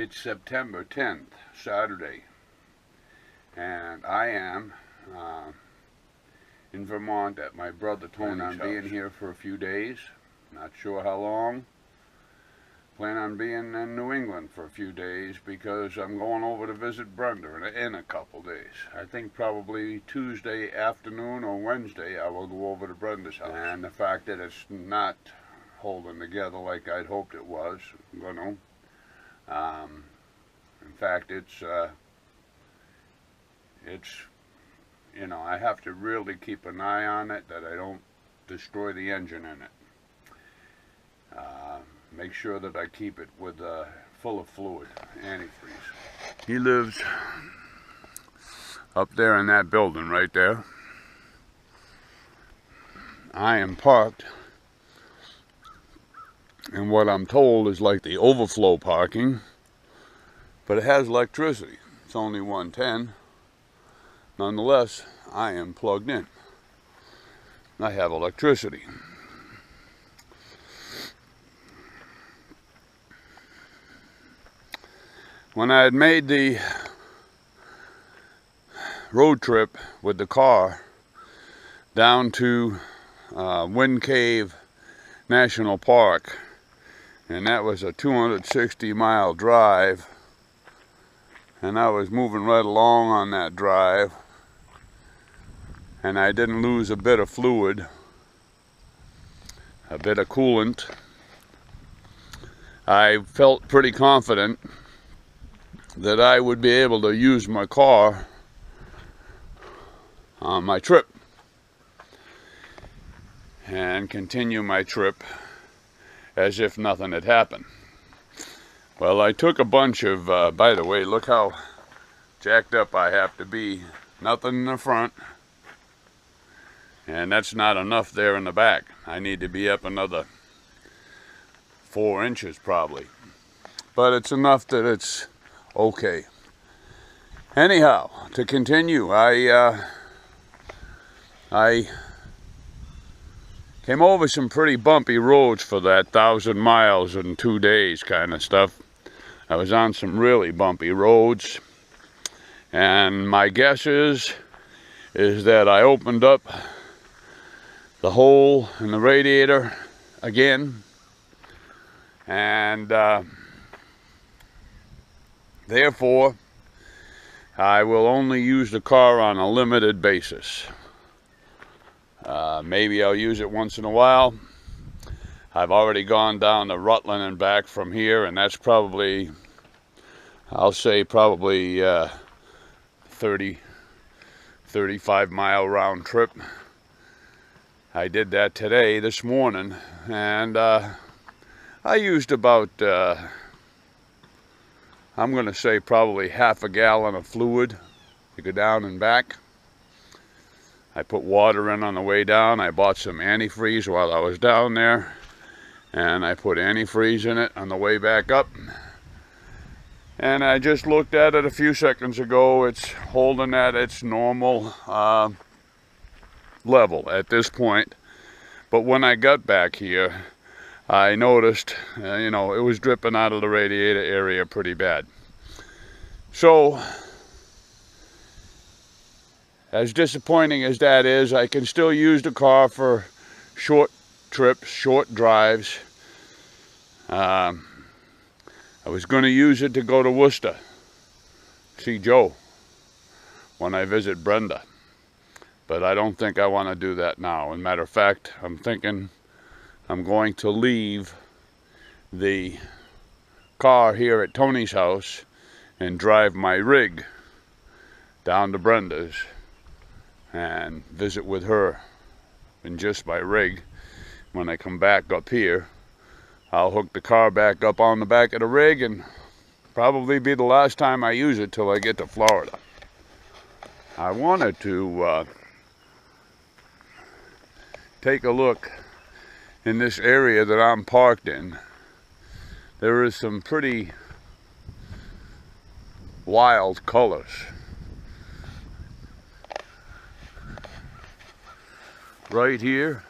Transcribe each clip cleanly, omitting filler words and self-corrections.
It's September 10th, Saturday, and I am in Vermont at my brother Tony's house. Being here for a few days, not sure how long. Plan on being in New England for a few days because I'm going over to visit Brenda in a couple days. I think probably Tuesday afternoon or Wednesday I will go over to Brenda's house. And the fact that it's not holding together like I'd hoped it was, in fact, it's I have to really keep an eye on it that I don't destroy the engine in it. Make sure that I keep it with full of fluid, antifreeze. He lives up there in that building right there. I am parked in what I'm told is like the overflow parking, but it has electricity. It's only 110. Nonetheless, I am plugged in. I have electricity. When I had made the road trip with the car down to Wind Cave National Park, and that was a 260-mile drive, and I was moving right along on that drive, and I didn't lose a bit of fluid, a bit of coolant. I felt pretty confident that I would be able to use my car on my trip and continue my trip as if nothing had happened. Well, I took a bunch of, by the way, look how jacked up I have to be. Nothing in the front, and that's not enough there in the back. I need to be up another 4 inches probably, but it's enough that it's okay. Anyhow, to continue, I came over some pretty bumpy roads for that 1,000 miles in 2 days kind of stuff. I was on some really bumpy roads, and my guess is that I opened up the hole in the radiator again, and therefore I will only use the car on a limited basis. Maybe I'll use it once in a while. I've already gone down to Rutland and back from here, and that's probably, I'll say probably 35 mile round trip. I did that today, this morning, and I used about, I'm going to say probably half a gallon of fluid to go down and back. I put water in on the way down. I bought some antifreeze while I was down there, and I put antifreeze in it on the way back up. And I just looked at it a few seconds ago. It's holding at its normal level at this point. But when I got back here, I noticed, it was dripping out of the radiator area pretty bad. So, as disappointing as that is, I can still use the car for short trips, short drives. I was going to use it to go to Worcester, see Joe, when I visit Brenda. But I don't think I want to do that now. As a matter of fact, I'm thinking I'm going to leave the car here at Tony's house and drive my rig down to Brenda's and visit with her in just my rig. When I come back up here, I'll hook the car back up on the back of the rig, and probably be the last time I use it till I get to Florida. I wanted to take a look in this area that I'm parked in. There is some pretty wild colors. Right here,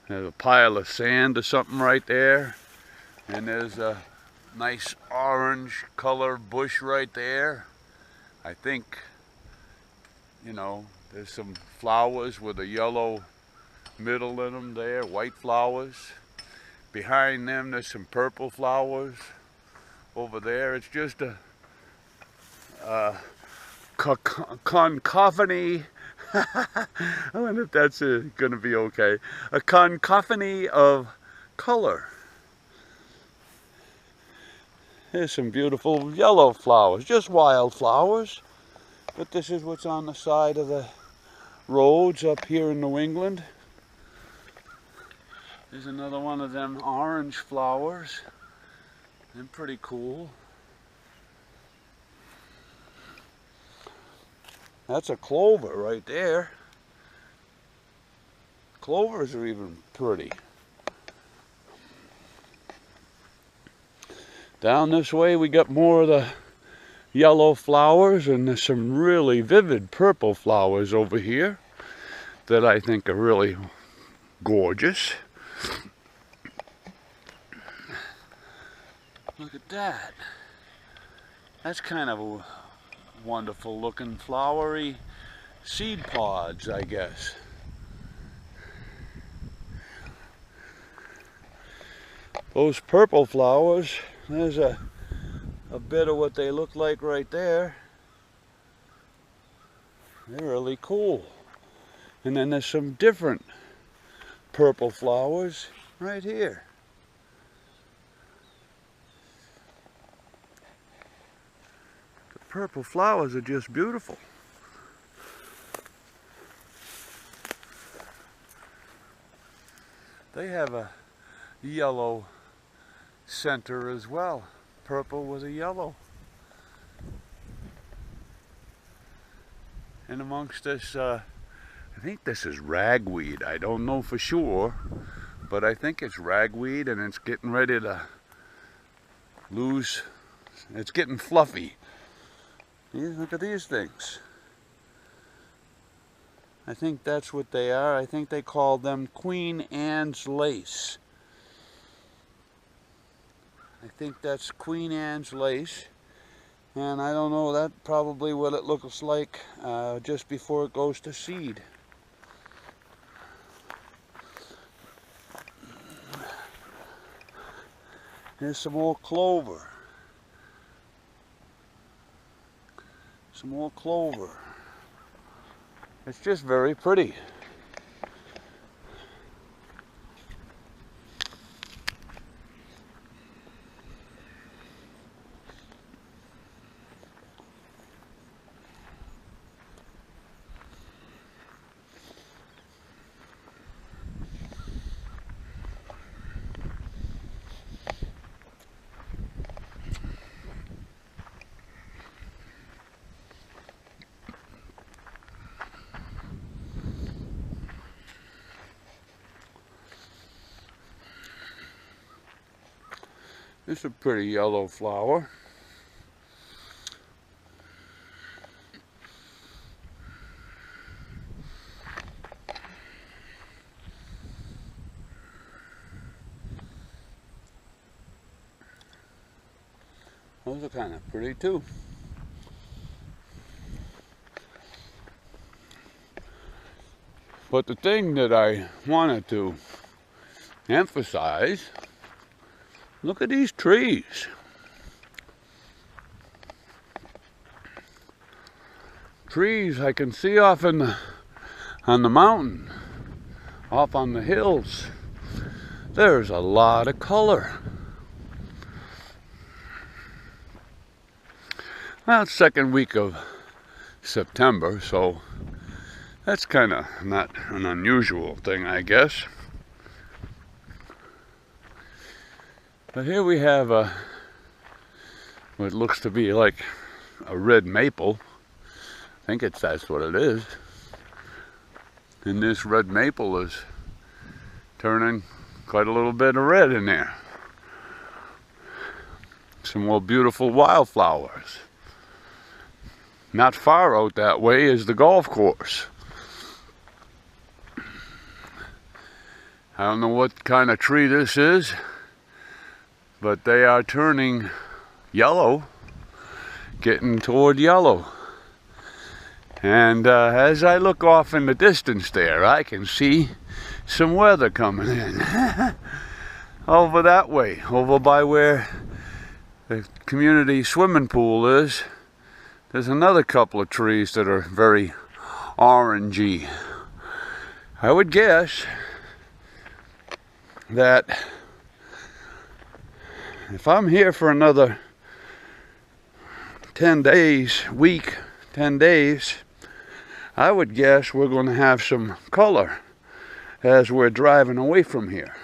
there's a pile of sand or something right there, and there's a nice orange color bush right there. I think, you know, there's some flowers with a yellow middle in them there, white flowers. Behind them there's some purple flowers over there. It's just a cacophony. I wonder if that's going to be okay. A cacophony of color. Here's some beautiful yellow flowers, just wild flowers. But this is what's on the side of the roads up here in New England. There's another one of them orange flowers. They're pretty cool. That's a clover right there. Clovers are even pretty. Down this way we got more of the yellow flowers, and there's some really vivid purple flowers over here that I think are really gorgeous. Look at that. That's kind of a wonderful looking flowery seed pods, I guess. Those purple flowers, there's a bit of what they look like right there. They're really cool. And then there's some different purple flowers right here. The purple flowers are just beautiful. They have a yellow center as well. Purple with a yellow. And amongst this, I think this is ragweed. I don't know for sure, but I think it's ragweed, and it's getting ready to lose. It's getting fluffy. Look at these things. I think that's what they are. I think they call them Queen Anne's lace. I think that's Queen Anne's lace, and I don't know, that's probably what it looks like just before it goes to seed. Here's some more clover. Some more clover. It's just very pretty. It's a pretty yellow flower. Those are kind of pretty too. But the thing that I wanted to emphasize, look at these trees. Trees I can see off on the mountain, off on the hills. There's a lot of color. Well, it's second week of September, so that's kind of not an unusual thing, I guess. But here we have what looks to be like a red maple. I think that's what it is. And this red maple is turning quite a little bit of red in there. Some more beautiful wildflowers. Not far out that way is the golf course. I don't know what kind of tree this is, but they are turning yellow, getting toward yellow. And as I look off in the distance there, I can see some weather coming in. Over that way, over by where the community swimming pool is, there's another couple of trees that are very orangey. I would guess that if I'm here for another 10 days, 10 days, I would guess we're going to have some color as we're driving away from here.